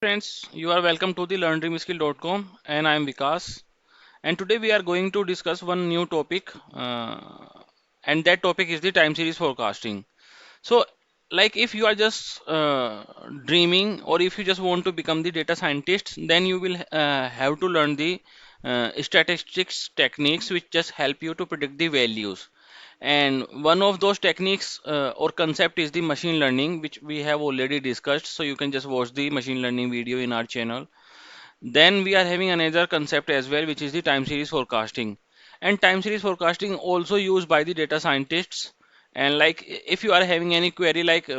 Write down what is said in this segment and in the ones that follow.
Friends, you are welcome to the learndreamskill.com and I am Vikas, and today we are going to discuss one new topic, and that topic is the time series forecasting. So like if you are just dreaming, or if you just want to become the data scientist, then you will have to learn the statistics techniques which just help you to predict the values. And one of those techniques or concept is the machine learning, which we have already discussed. So you can just watch the machine learning video in our channel. Then we are having another concept as well, which is the time series forecasting. And time series forecasting also used by the data scientists. And like if you are having any query like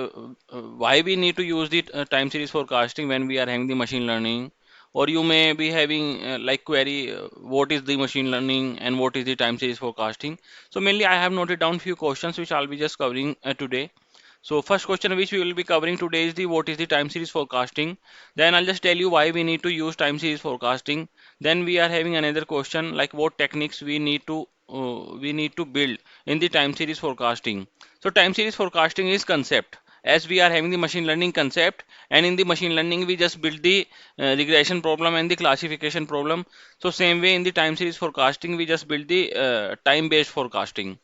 why we need to use the time series forecasting when we are having the machine learning, or you may be having like query what is the machine learning and what is the time series forecasting. So mainly I have noted down few questions which I'll be just covering today. So first question which we will be covering today is the what is the time series forecasting. Then I'll just tell you why we need to use time series forecasting. Then we are having another question like what techniques we need to build in the time series forecasting. So time series forecasting is concept, as we are having the machine learning concept, and in the machine learning we just build the regression problem and the classification problem. So same way in the time series forecasting we just build the time based forecasting.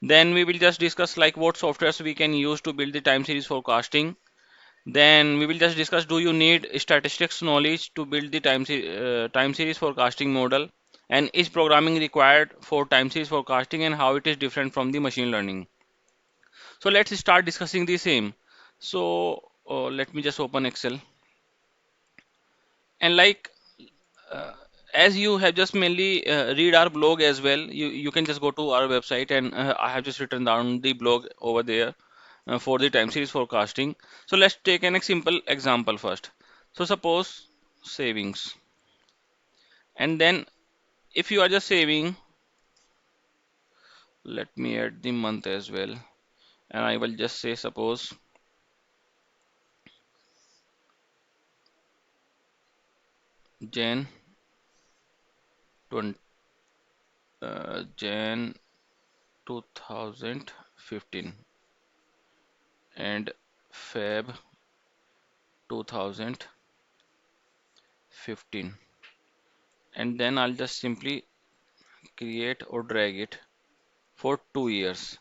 Then we will just discuss like what softwares we can use to build the time series forecasting. Then we will just discuss, do you need statistics knowledge to build the time series forecasting model, and is programming required for time series forecasting, and how it is different from the machine learning. So let's start discussing the same. So let me just open Excel, and like uh, as you have just mainly read our blog as well, you can just go to our website, and I have just written down the blog over there for the time series forecasting. So let's take an simple example first. So suppose savings, and then if you are just saving, let me add the month as well, and I will just say suppose Jan 20, Jan 2015 and Feb 2015, and then I'll just simply create or drag it for 2 years.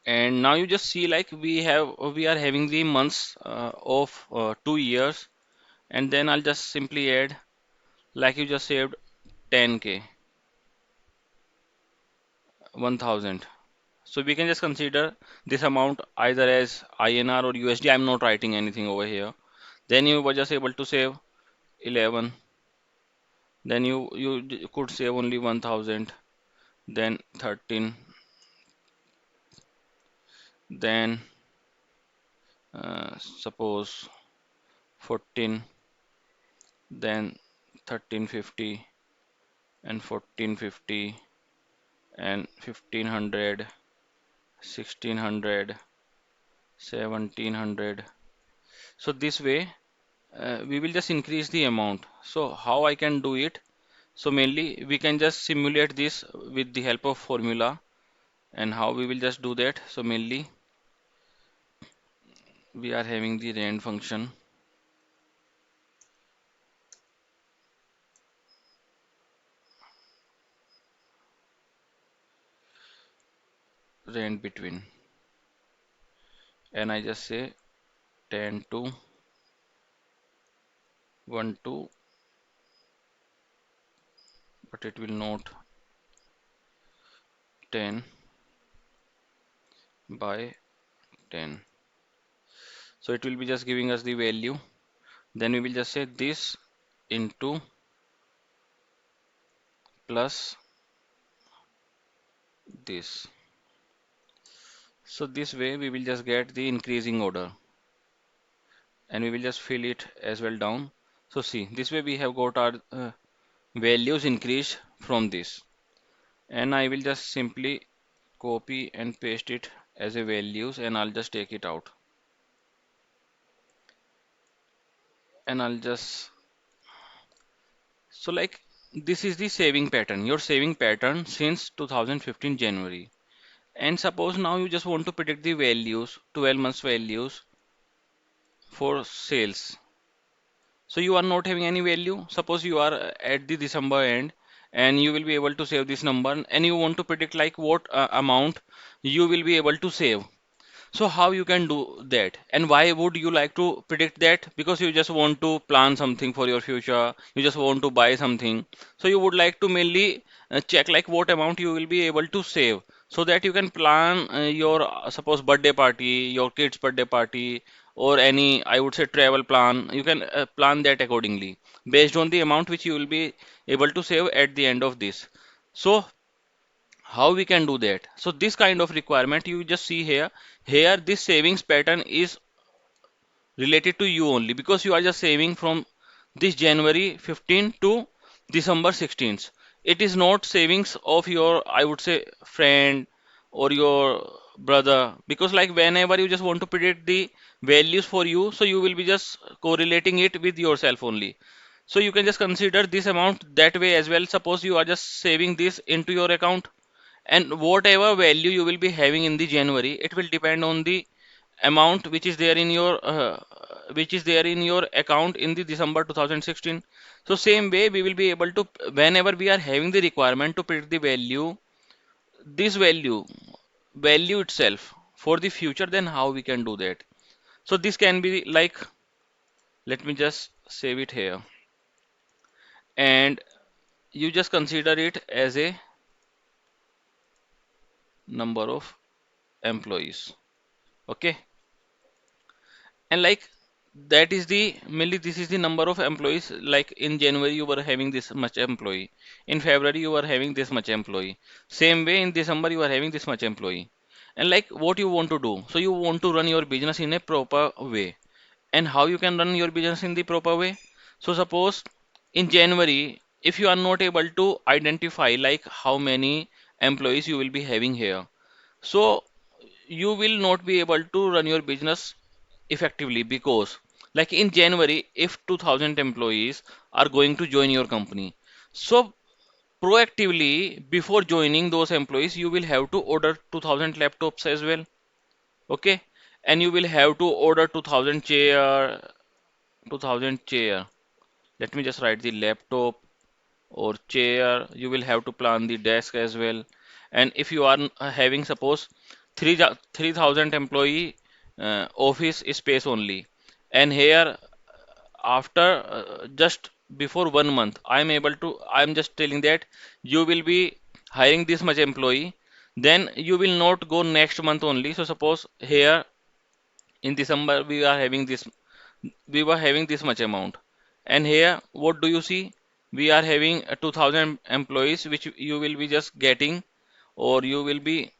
And now you just see like we are having the months of 2 years, and then I'll just simply add like you just saved 10k 1000. So we can just consider this amount either as INR or USD. I'm not writing anything over here. Then you were just able to save 11. Then you could save only 1000. Then 13. Then suppose 14. Then 1350 and 1450 and 1500, 1600, 1700. So this way we will just increase the amount. So how I can do it? So mainly we can just simulate this with the help of formula, and how we will just do that. So mainly we are having the rand function, rand between, and I just say 10 to 1 to, but it will not 10 by 10. So it will be just giving us the value. Then we will just say this into plus this. So this way we will just get the increasing order, and we will just fill it as well down. So see, this way we have got our values increased from this, and I will just simply copy and paste it as a values, and I'll just take it out, and I'll just, so this is the saving pattern, your saving pattern since 2015 January. And suppose now you just want to predict the values, 12 months values for sales. So you are not having any value. Suppose you are at the December end and you will be able to save this number and you want to predict like what amount you will be able to save. So how you can do that? And why would you like to predict that? Because you just want to plan something for your future. You just want to buy something. So you would like to mainly check like what amount you will be able to save so that you can plan your suppose birthday party, your kid's birthday party, or any I would say travel plan. You can plan that accordingly based on the amount which you will be able to save at the end of this. So how we can do that? So this kind of requirement you just see here this savings pattern is related to you only because you are just saving from this January 15 to December 16th. It is not savings of your I would say friend or your brother because like whenever you just want to predict the values for you, so you will be just correlating it with yourself only. So you can just consider this amount that way as well. Suppose you are just saving this into your account and whatever value you will be having in the January, it will depend on the amount which is there in your account in the December 2016. So same way we will be able to whenever we are having the requirement to predict the value, this value itself for the future, then how we can do that? So this can be like, let me just save it here, and you just consider it as a number of employees. Okay, and like that is the mainly this is the number of employees. Like in January you were having this much employee, in February you were having this much employee, same way in December you are having this much employee. And like what you want to do, so you want to run your business in a proper way. And how you can run your business in the proper way? So suppose in January if you are not able to identify like how many employees you will be having here, so you will not be able to run your business effectively because like in January if 2000 employees are going to join your company, so proactively before joining those employees you will have to order 2000 laptops as well. Okay, and you will have to order 2000 chair. Let me just write the laptop or chair. You will have to plan the desk as well. And if you are having suppose 3000 employee office space only, and here after just before 1 month I'm just telling that you will be hiring this much employee, then you will not go next month only. So suppose here in December we were having this much amount, and here what do you see? We are having 2000 employees which you will be just getting, or you will be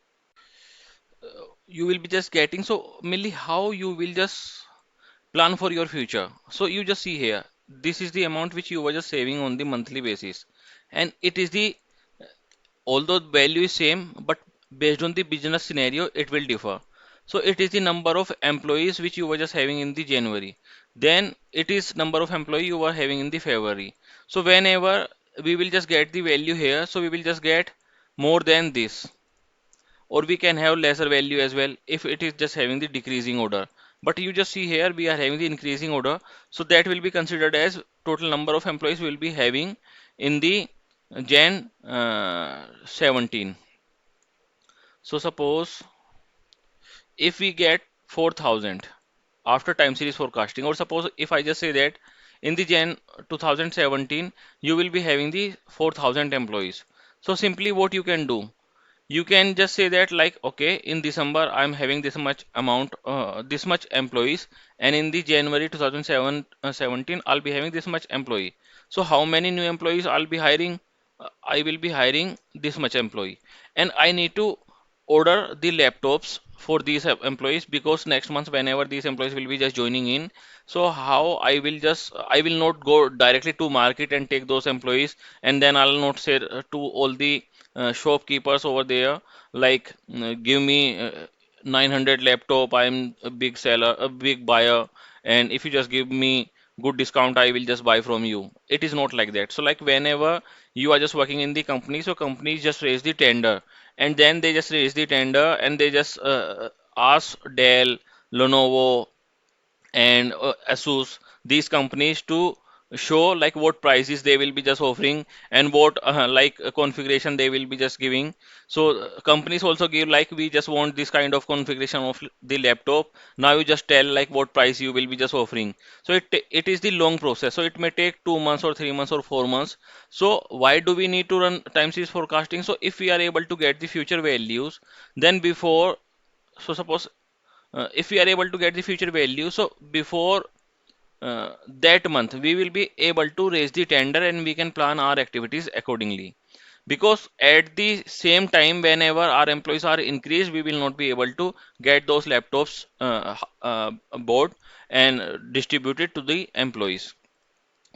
just getting. So mainly how you will just plan for your future. So you just see here, this is the amount which you were just saving on the monthly basis, and it is the although the value is same, but based on the business scenario it will differ. So it is the number of employees which you were just having in the January, then it is number of employee you were having in the February. So whenever we will just get the value here, so we will just get more than this, or we can have lesser value as well if it is just having the decreasing order. But you just see here we are having the increasing order, so that will be considered as total number of employees we will be having in the Jan 17. So suppose if we get 4000 after time series forecasting, or suppose if I just say that in the Jan 2017 you will be having the 4000 employees. So simply what you can do, you can just say that like okay, in December I'm having this much amount this much employees, and in the January 2017 I'll be having this much employee. So how many new employees I'll be hiring? I will be hiring this much employee, and I need to order the laptops for these employees because next month whenever these employees will be just joining in, so how I will not go directly to market and take those employees, and then I'll not say to all the shopkeepers over there like give me 900 laptop, I'm a big seller, a big buyer, and if you just give me good discount I will just buy from you. It is not like that. So like whenever you are just working in the company, so companies just raise the tender, and then they just raise the tender and they just ask Dell, Lenovo, and Asus, these companies to show like what prices they will be just offering and what configuration they will be just giving. So companies also give like we just want this kind of configuration of the laptop. Now you just tell like what price you will be just offering. So it is the long process. So it may take 2 months or 3 months or 4 months. So why do we need to run time series forecasting? So if we are able to get the future values, then before, so suppose if we are able to get the future value, so before that month we will be able to raise the tender and we can plan our activities accordingly, because at the same time whenever our employees are increased we will not be able to get those laptops bought and distributed to the employees.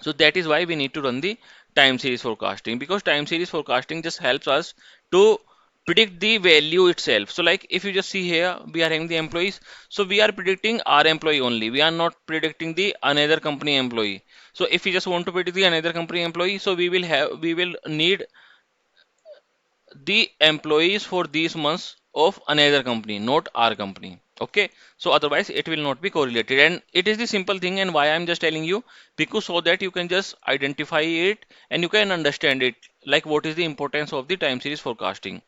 So that is why we need to run the time series forecasting, because time series forecasting just helps us to predict the value itself. So like if you just see here, we are having the employees. So we are predicting our employee only. We are not predicting the another company employee. So if we just want to predict the another company employee, so we will need the employees for these months of another company, not our company. Okay, so otherwise it will not be correlated, and it is the simple thing. And why I'm just telling you, because so that you can just identify it and you can understand it, like what is the importance of the time series forecasting.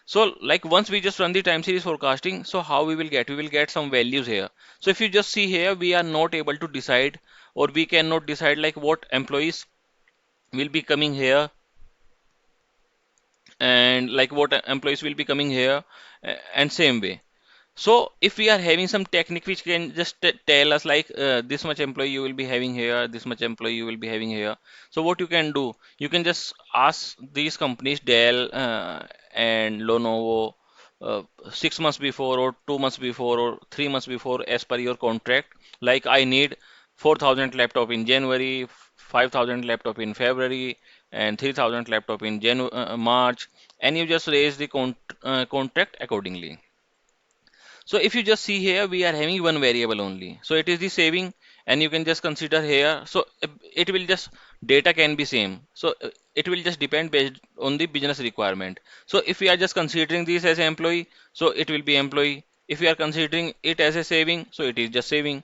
So like once we just run the time series forecasting, so how we will get some values here. So if you just see here, we are not able to decide, or we cannot decide like what employees will be coming here and like what employees will be coming here, and same way. So if we are having some technique which can just tell us like this much employee you will be having here, this much employee you will be having here. So what you can do, you can just ask these companies Dell and Lenovo, 6 months before or 2 months before or 3 months before, as per your contract, like I need 4,000 laptop in January, 5,000 laptop in February, and 3,000 laptop in March, and you just raise the contract accordingly. So if you just see here, we are having one variable only. So it is the saving, and you can just consider here. So it will just data can be same. So it will just depend based on the business requirement. So if we are just considering this as employee, so it will be employee. If we are considering it as a saving, so it is just saving.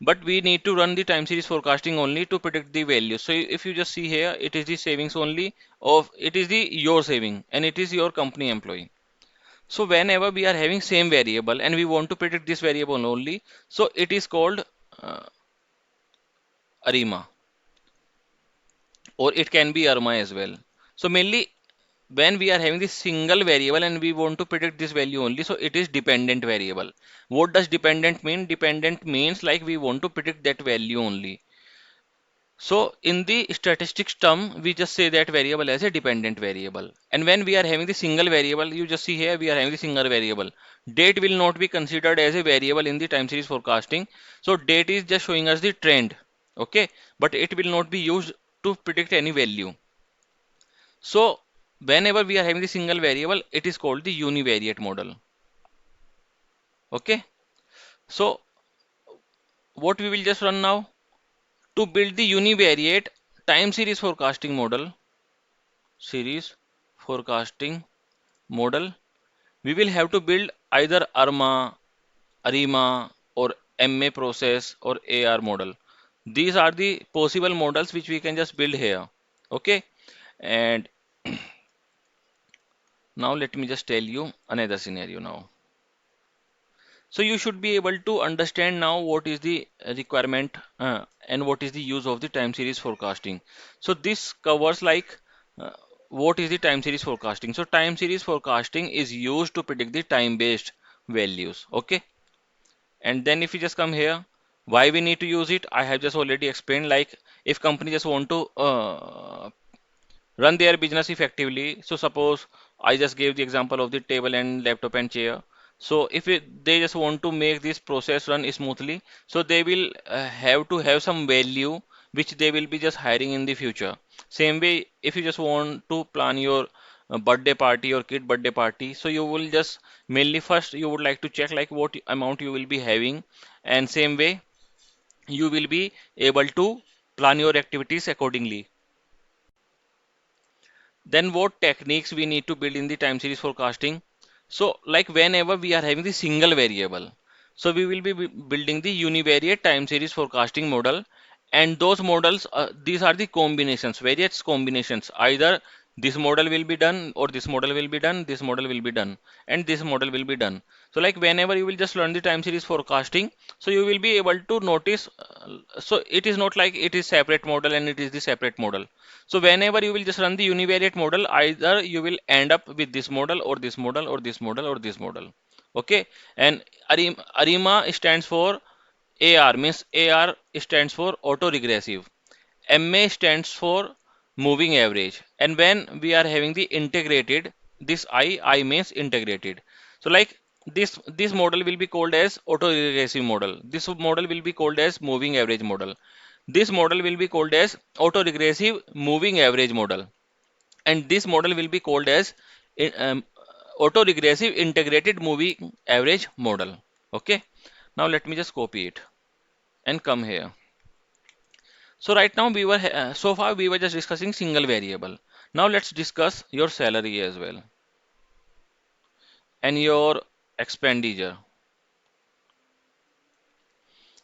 But we need to run the time series forecasting only to predict the value. So if you just see here, it is the savings only of it is the your saving and it is your company employee. So whenever we are having same variable and we want to predict this variable only, so it is called uh, ARIMA, or it can be ARMA as well. So mainly when we are having this single variable and we want to predict this value only, so it is dependent variable. What does dependent mean? Dependent means like we want to predict that value only. So in the statistics term, we just say that variable as a dependent variable. And when we are having the single variable, you just see here we are having the single variable. Date will not be considered as a variable in the time series forecasting. So date is just showing us the trend. Okay, but it will not be used to predict any value. So whenever we are having the single variable, it is called the univariate model. Okay, so what we will just run now to build the univariate time series forecasting model. Series forecasting model, we will have to build either ARMA, ARIMA, or MA process or AR model. These are the possible models which we can just build here. Okay, and now let me just tell you another scenario now. So you should be able to understand now what is the requirement and what is the use of the time series forecasting. So this covers like uh, what is the time series forecasting. So time series forecasting is used to predict the time based values. Okay. And then if you just come here, why we need to use it, I have just already explained. Like if company just want to run their business effectively. So suppose I just gave the example of the table and laptop and chair. So if they just want to make this process run smoothly, so they will have to have some value which they will be just hiring in the future. Same way, if you just want to plan your birthday party or kid birthday party, so you will just mainly first you would like to check like what amount you will be having, and same way you will be able to plan your activities accordingly. Then what techniques we need to build in the time series forecasting? So like whenever we are having the single variable, so we will be building the univariate time series forecasting model, and those models, these are the combinations, various combinations. Either this model will be done, or this model will be done, this model will be done, and this model will be done. So like whenever you will just learn the time series forecasting, so you will be able to notice. So it is not like it is separate model and it is the separate model. So whenever you will just run the univariate model, either you will end up with this model or this model or this model or this model. Okay, and ARIMA stands for AR, means AR stands for autoregressive. MA stands for moving average. And when we are having the integrated, this I means integrated. So like this model will be called as autoregressive model. This model will be called as moving average model. This model will be called as autoregressive moving average model, and this model will be called as autoregressive integrated moving average model. Okay, now let me just copy it and come here. So right now we were so far we were just discussing single variable. Now let's discuss your salary as well and your expenditure.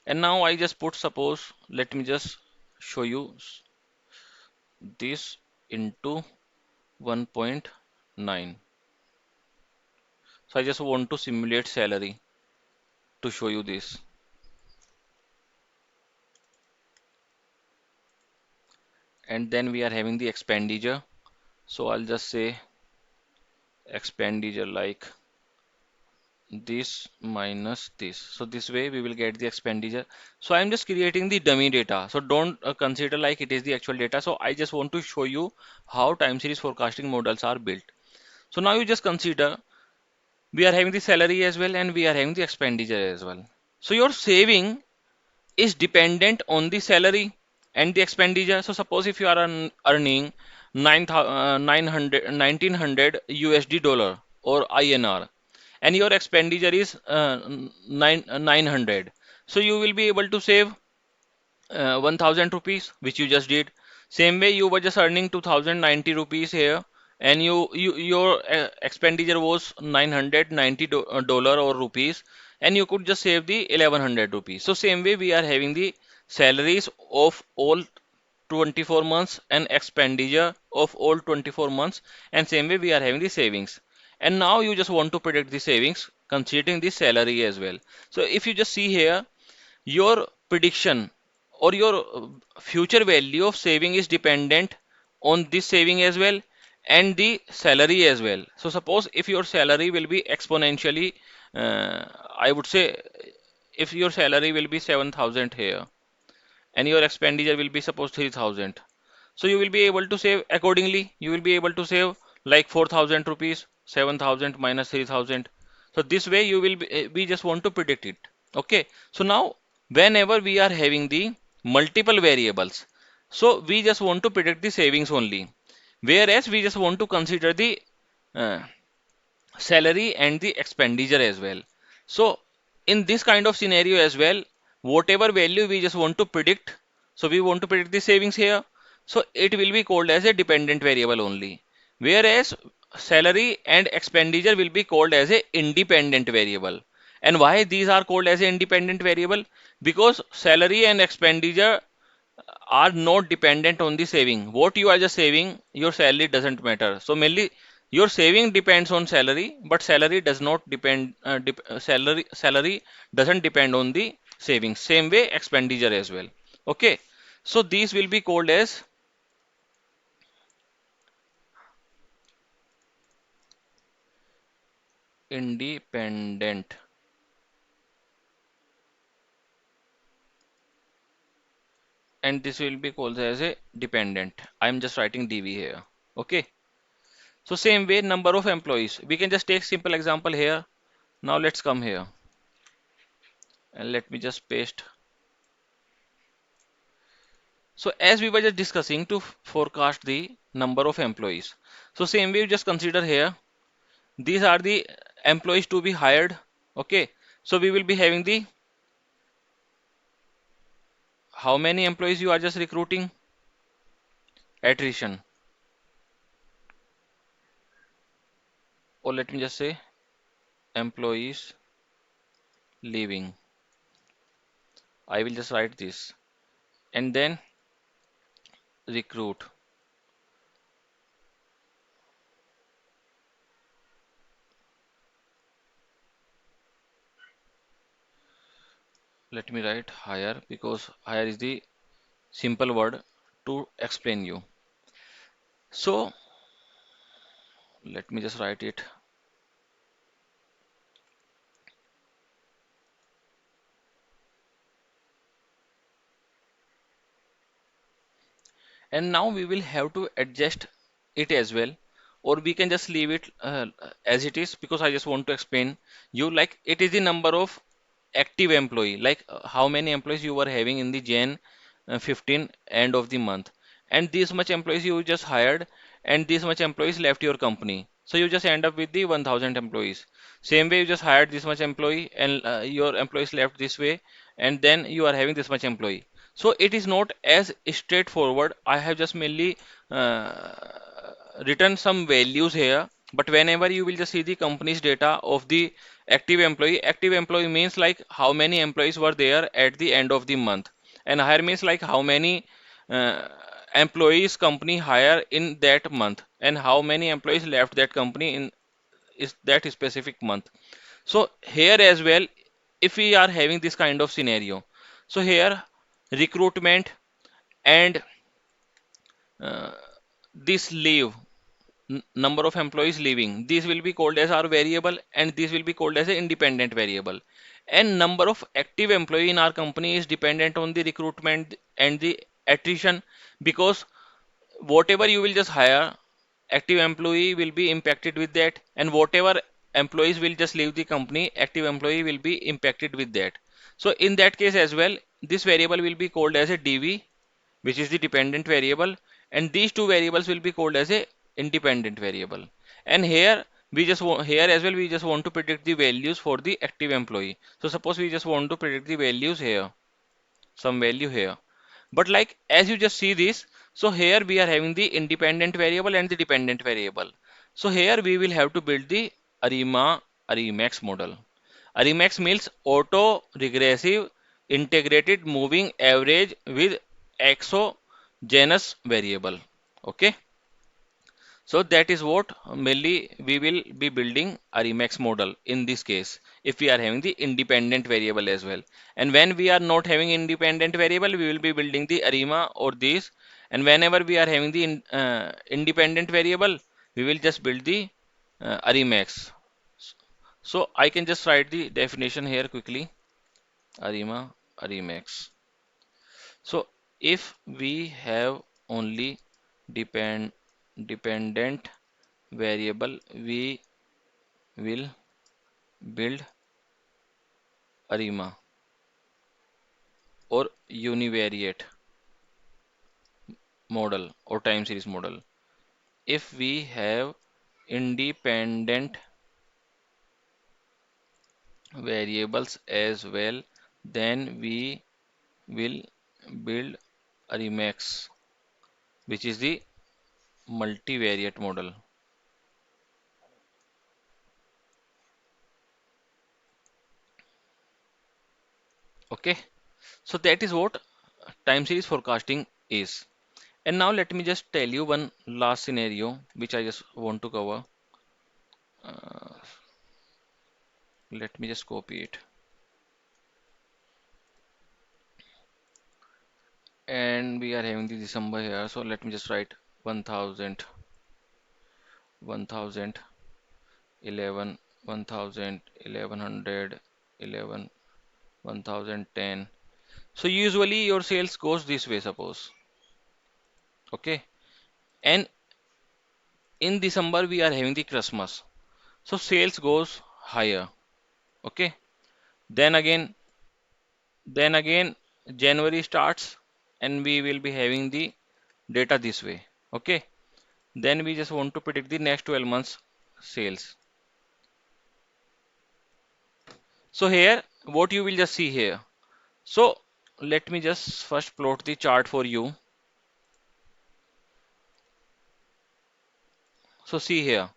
And now I just put, suppose, let me just show you this into 1.9. So I just want to simulate salary to show you this. And then we are having the expenditure. So I'll just say expenditure like this minus this. So this way we will get the expenditure. So I'm just creating the dummy data. So don't consider like it is the actual data. So I just want to show you how time series forecasting models are built. So now you just consider we are having the salary as well and we are having the expenditure as well. So your saving is dependent on the salary and the expenditure. So suppose if you are earning 1900 USD dollar or INR, and your expenditure is 900, so you will be able to save 1000 rupees, which you just did. Same way you were just earning 2090 rupees here, and your expenditure was 990 dollar or rupees, and you could just save the 1100 rupees. So same way we are having the salaries of all 24 months and expenditure of all 24 months, and same way we are having the savings. And now you just want to predict the savings considering the salary as well. So if you just see here, your prediction or your future value of saving is dependent on this saving as well and the salary as well. So suppose if your salary will be exponentially, uh, I would say, if your salary will be 7,000 here and your expenditure will be suppose 3,000, so you will be able to save accordingly. You will be able to save like 4,000 rupees, 7,000 minus 3,000. So this way you will be, we just want to predict it. Okay. So now whenever we are having the multiple variables, so we just want to predict the savings only. Whereas we just want to consider the uh, salary and the expenditure as well. So in this kind of scenario as well, whatever value we just want to predict, so we want to predict the savings here, so it will be called as a dependent variable only. Whereas salary and expenditure will be called as a independent variable. And why these are called as an independent variable? Because salary and expenditure are not dependent on the saving. What you are just saving, your salary doesn't matter. So mainly your saving depends on salary, but salary does not depend. Salary doesn't depend on the savings. Same way expenditure as well. Okay, so these will be called as independent, and this will be called as a dependent. I am just writing DV here. Okay. So same way number of employees. We can just take simple example here. Now let's come here and let me just paste. So as we were just discussing to forecast the number of employees. So same way you just consider here, these are the employees to be hired. Okay. So we will be having the how many employees you are just recruiting, attrition. or let me just say employees leaving. I will just write this and then recruit. Let me write hire because hire is the simple word to explain you. So let me just write it. And now we will have to adjust it as well, or we can just leave it as it is because I just want to explain you like it is the number of active employee, like how many employees you were having in the Jan 15 end of the month, and this much employees you just hired, and this much employees left your company. So you just end up with the 1000 employees. Same way you just hired this much employee and your employees left this way, and then you are having this much employee. So it is not as straightforward. I have just mainly uh, written some values here, but whenever you will just see the company's data of the active employee means like how many employees were there at the end of the month, and hire means like how many uh, employees company hire in that month, and how many employees left that company in is that specific month. So here as well, if we are having this kind of scenario, so here recruitment and uh, this leave, number of employees leaving, these will be called as our variable, and this will be called as an independent variable. And number of active employee in our company is dependent on the recruitment and the attrition, because whatever you will just hire, active employee will be impacted with that, and whatever employees will just leave the company, active employee will be impacted with that. So in that case as well, this variable will be called as a dv, which is the dependent variable, and these two variables will be called as a independent variable. And here we just want, here as well we just want to predict the values for the active employee. So suppose we just want to predict the values here, some value here. But like as you just see this, so here we are having the independent variable and the dependent variable. So here we will have to build the ARIMA Arimax model. Arimax means auto regressive integrated moving average with exogenous variable. Okay. So that is what mainly we will be building our Emacs model in this case if we are having the independent variable as well. And when we are not having independent variable, we will be building the ARIMA or this. And whenever we are having the independent variable, we will just build the Arimax. So I can just write the definition here quickly. ARIMA, Arimax. So if we have only depend dependent variable, we will build ARIMA or univariate model or time series model. If we have independent variables as well, then we will build Arimax, which is the multivariate model. Okay, so that is what time series forecasting is. And now let me just tell you one last scenario which I just want to cover. Uh, Let me just copy it. And we are having the December here, so let me just write 1000, 1000, 11, 1000, 1100, 11, 1010. So usually your sales goes this way, suppose. Okay, and in December we are having the Christmas, so sales goes higher. Okay, then again, January starts, and we will be having the data this way. Okay, then we just want to predict the next 12 months sales. So here, what you will just see here. So let me just first plot the chart for you. So see here.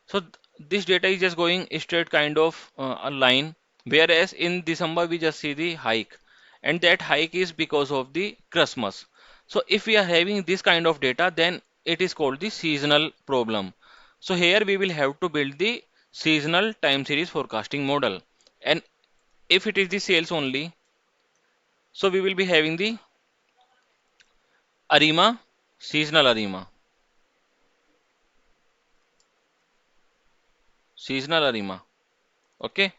So this data is just going straight kind of a line, whereas in December we just see the hike, and that hike is because of the Christmas. So if we are having this kind of data, then it is called the seasonal problem. So here we will have to build the seasonal time series forecasting model, and if it is the sales only, so we will be having the ARIMA, seasonal ARIMA, seasonal ARIMA. Okay,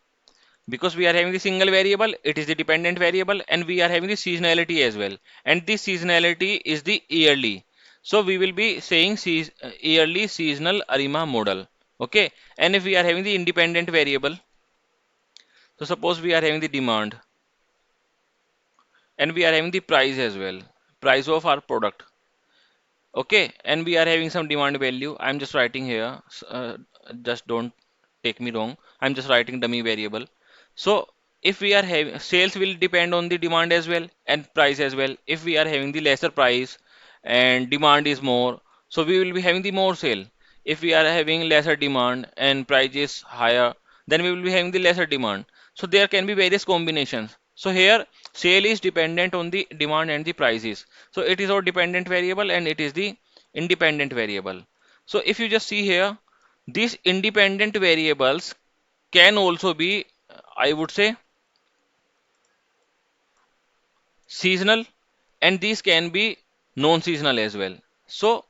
because we are having the single variable, it is the dependent variable, and we are having the seasonality as well, and this seasonality is the yearly. So we will be saying yearly seasonal ARIMA model. Okay, and if we are having the independent variable, so suppose we are having the demand and we are having the price as well, price of our product. Okay, and we are having some demand value. I'm just writing here. Just don't take me wrong. I'm just writing dummy variable. So if we are having sales will depend on the demand as well and price as well. If we are having the lesser price and demand is more, so we will be having the more sale. If we are having lesser demand and price is higher, then we will be having the lesser demand. So there can be various combinations. So here sale is dependent on the demand and the prices. So it is our dependent variable and it is the independent variable. So if you just see here, these independent variables can also be, I would say, seasonal, and these can be non-seasonal as well. So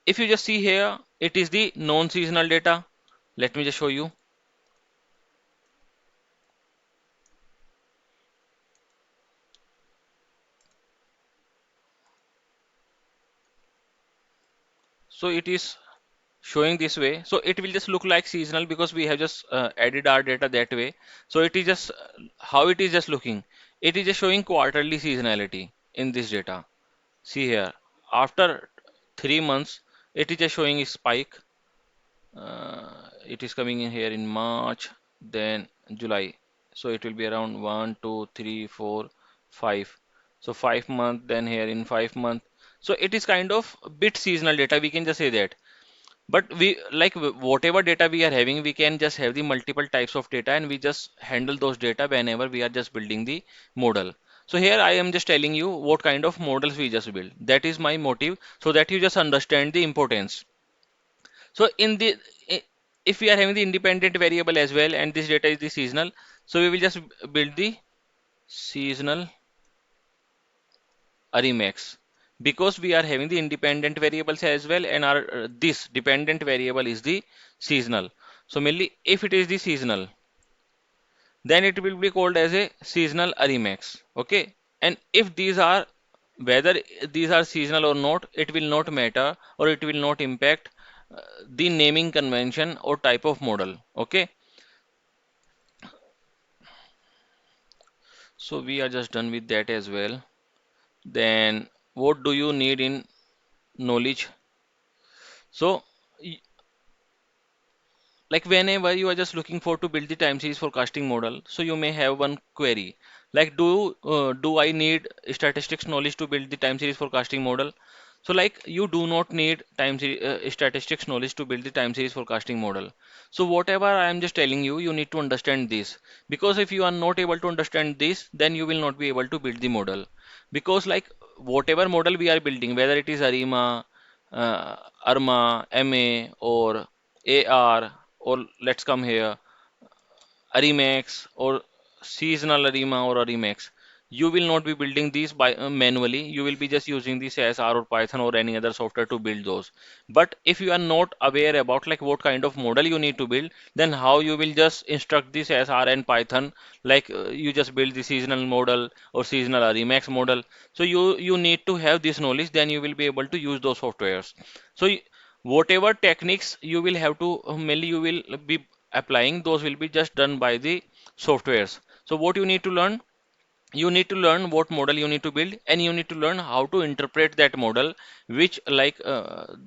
if you just see here, it is the non-seasonal data. Let me just show you. So it is showing this way. So it will just look like seasonal because we have just added our data that way. So it is just how it is just looking. It is just showing quarterly seasonality in this data. See here, after 3 months, it is just showing a spike. It is coming in here in March, then July. So it will be around 1, 2, 3, 4, 5. So 5 month, then here in 5 month. So it is kind of bit seasonal data. We can just say that. But we like whatever data we are having, we can just have the multiple types of data and we just handle those data whenever we are just building the model. So here I am just telling you what kind of models we just build. That is my motive so that you just understand the importance. So in the if we are having the independent variable as well and this data is the seasonal, so we will just build the seasonal Arimax because we are having the independent variables as well and our this dependent variable is the seasonal. So mainly if it is the seasonal, then it will be called as a seasonal Arimax. Okay, and if these are whether these are seasonal or not, it will not matter or it will not impact the naming convention or type of model. Okay, so we are just done with that as well. Then what do you need in knowledge? So like whenever you are just looking for to build the time series forecasting model, so you may have one query like do I need statistics knowledge to build the time series forecasting model? So like you do not need time series statistics knowledge to build the time series forecasting model. So whatever I am just telling you, you need to understand this, because if you are not able to understand this, then you will not be able to build the model. Because like whatever model we are building, whether it is ARIMA, uh, ARMA, MA, or AR, or let's come here, Arimax or seasonal Arima or Arimax. You will not be building these by manually. You will be just using the CSR or Python or any other software to build those. But if you are not aware about like what kind of model you need to build, then how you will just instruct the CSR and Python, like you just build the seasonal model or seasonal Arimax model. So you need to have this knowledge, then you will be able to use those softwares. So whatever techniques you will have to mainly you will be applying, those will be just done by the softwares. So what you need to learn, you need to learn what model you need to build, and you need to learn how to interpret that model, which like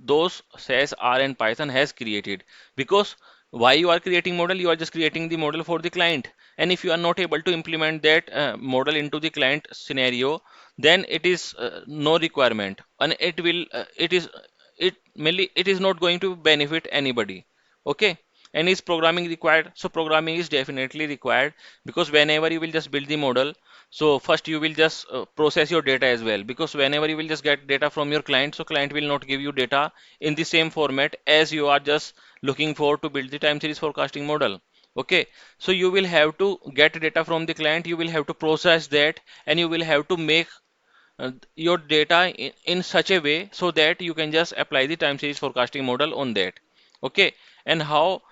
those SAS R and Python has created. Because why you are creating model, you are just creating the model for the client, and if you are not able to implement that model into the client scenario, then it is no requirement, and it will it is it mainly it is not going to benefit anybody. Okay, And is programming required? So programming is definitely required, because whenever you will just build the model, so first you will just process your data as well, because whenever you will just get data from your client, so client will not give you data in the same format as you are just looking for to build the time series forecasting model. Okay, so you will have to get data from the client, you will have to process that, and you will have to make your data in such a way so that you can just apply the time series forecasting model on that. Okay, and how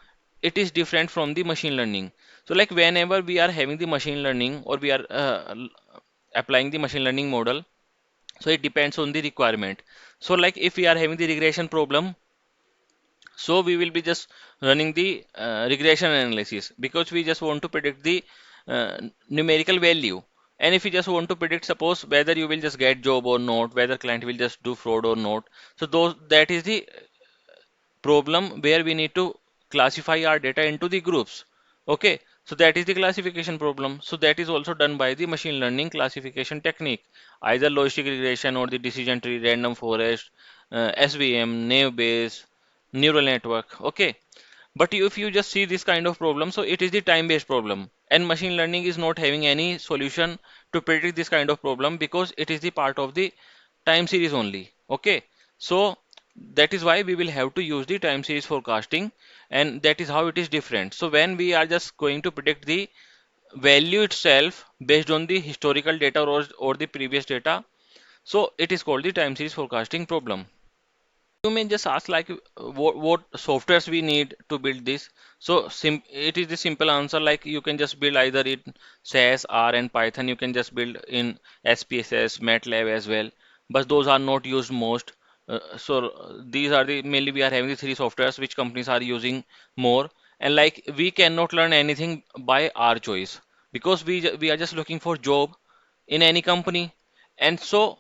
it is different from the machine learning. So like whenever we are having the machine learning, or we are applying the machine learning model, so it depends on the requirement. So like if we are having the regression problem, so we will be just running the regression analysis, because we just want to predict the numerical value. And if you just want to predict, suppose whether you will just get job or not, whether client will just do fraud or not, so those, that is the problem where we need to classify our data into the groups. Okay, so that is the classification problem. So that is also done by the machine learning classification technique, either logistic regression or the decision tree, random forest, SVM, naive Bayes, neural network. Okay, but if you just see this kind of problem, so it is the time-based problem, and machine learning is not having any solution to predict this kind of problem, because it is the part of the time series only. Okay, so that is why we will have to use the time series forecasting, and that is how it is different. So when we are just going to predict the value itself based on the historical data, or the previous data, so it is called the time series forecasting problem. You may just ask like what softwares we need to build this. So it is the simple answer, like you can just build either in SAS, R and Python. You can just build in SPSS, MATLAB as well, but those are not used most. These are the mainly we are having the three softwares which companies are using more. And like we cannot learn anything by our choice, because we are just looking for job in any company. And so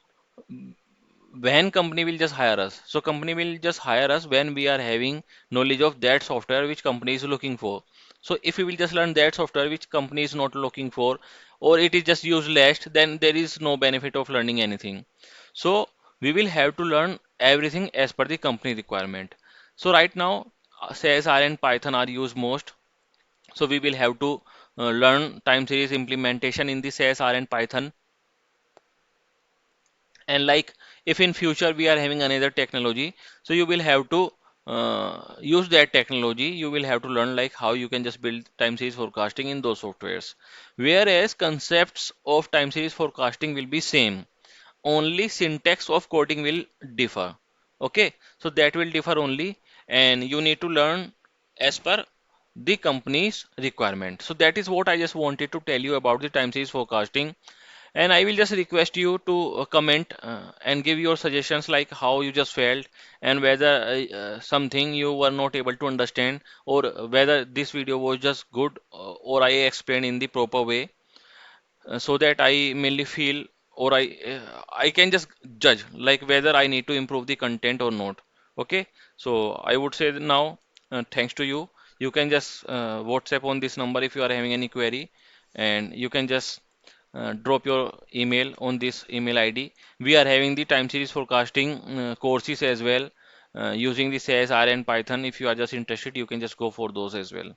when company will just hire us, so company will just hire us when we are having knowledge of that software which company is looking for. So if we will just learn that software which company is not looking for, or it is just useless, then there is no benefit of learning anything. So we will have to learn everything as per the company requirement. So right now CSR and Python are used most, so we will have to learn time series implementation in the CSR and Python. And like if in future we are having another technology, so you will have to use that technology. You will have to learn like how you can just build time series forecasting in those softwares, whereas concepts of time series forecasting will be same, only syntax of coding will differ. Okay, so that will differ only, and you need to learn as per the company's requirement. So that is what I just wanted to tell you about the time series forecasting. And I will just request you to comment and give your suggestions, like how you just felt, and whether something you were not able to understand, or whether this video was just good, or I explained in the proper way, so that I mainly feel, or I can just judge like whether I need to improve the content or not. Okay, so I would say that now, thanks to you. You can just WhatsApp on this number if you are having any query, and you can just drop your email on this email ID. We are having the time series forecasting courses as well, using the SAS, R and Python. If you are just interested, you can just go for those as well.